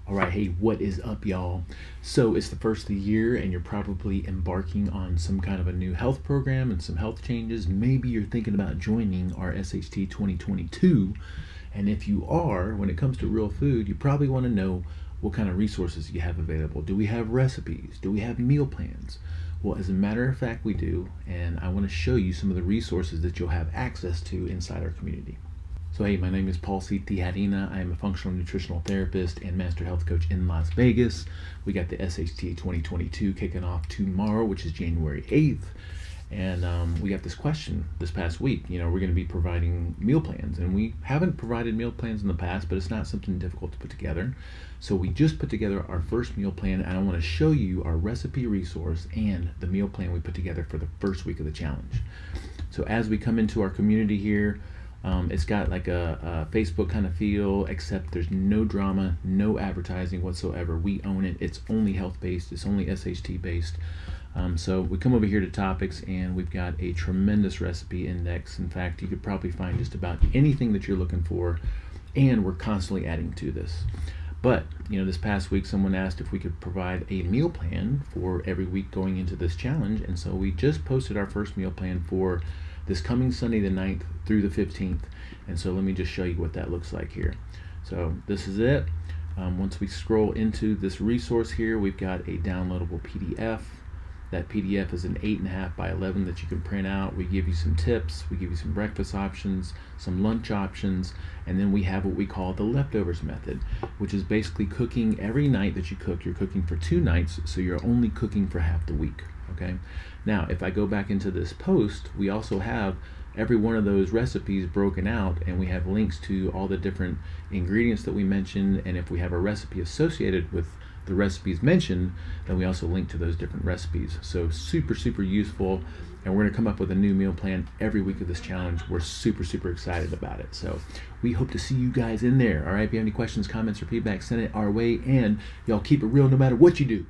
All right, hey, what is up, y'all? So it's the first of the year and you're probably embarking on some kind of a new health program and some health changes. Maybe you're thinking about joining our SHT 2022. And if you are, when it comes to real food, you probably want to know what kind of resources you have available. Do we have recipes? Do we have meal plans? Well, as a matter of fact, we do. And I want to show you some of the resources that you'll have access to inside our community. So hey, my name is Paul C. Tijarina. I am a functional nutritional therapist and master health coach in Las Vegas. We got the SHT 2022 kicking off tomorrow, which is January 8th. And we got this question this past week. You know, we're going to be providing meal plans. And we haven't provided meal plans in the past, but it's not something difficult to put together. So we just put together our first meal plan, and I want to show you our recipe resource and the meal plan we put together for the first week of the challenge. So as we come into our community here, it's got like a Facebook kind of feel, except there's no drama, no advertising whatsoever. We own it. It's only health-based. It's only SHT-based. So we come over here to topics, and we've got a tremendous recipe index. In fact, you could probably find just about anything that you're looking for, and we're constantly adding to this. But, you know, this past week, someone asked if we could provide a meal plan for every week going into this challenge, and so we just posted our first meal plan for this coming Sunday the 9th through the 15th. And so let me just show you what that looks like here. So this is it. Once we scroll into this resource here, we've got a downloadable PDF. That PDF is an 8.5 by 11 that you can print out. We give you some tips, we give you some breakfast options, some lunch options, and then we have what we call the leftovers method, which is basically cooking every night that you cook. You're cooking for 2 nights, so you're only cooking for half the week. Okay. Now, if I go back into this post, we also have every one of those recipes broken out, and we have links to all the different ingredients that we mentioned. And if we have a recipe associated with the recipes mentioned, then we also link to those different recipes. So super, super useful. And we're going to come up with a new meal plan every week of this challenge. We're super, super excited about it. So we hope to see you guys in there. All right. If you have any questions, comments, or feedback, send it our way. And y'all keep it real no matter what you do.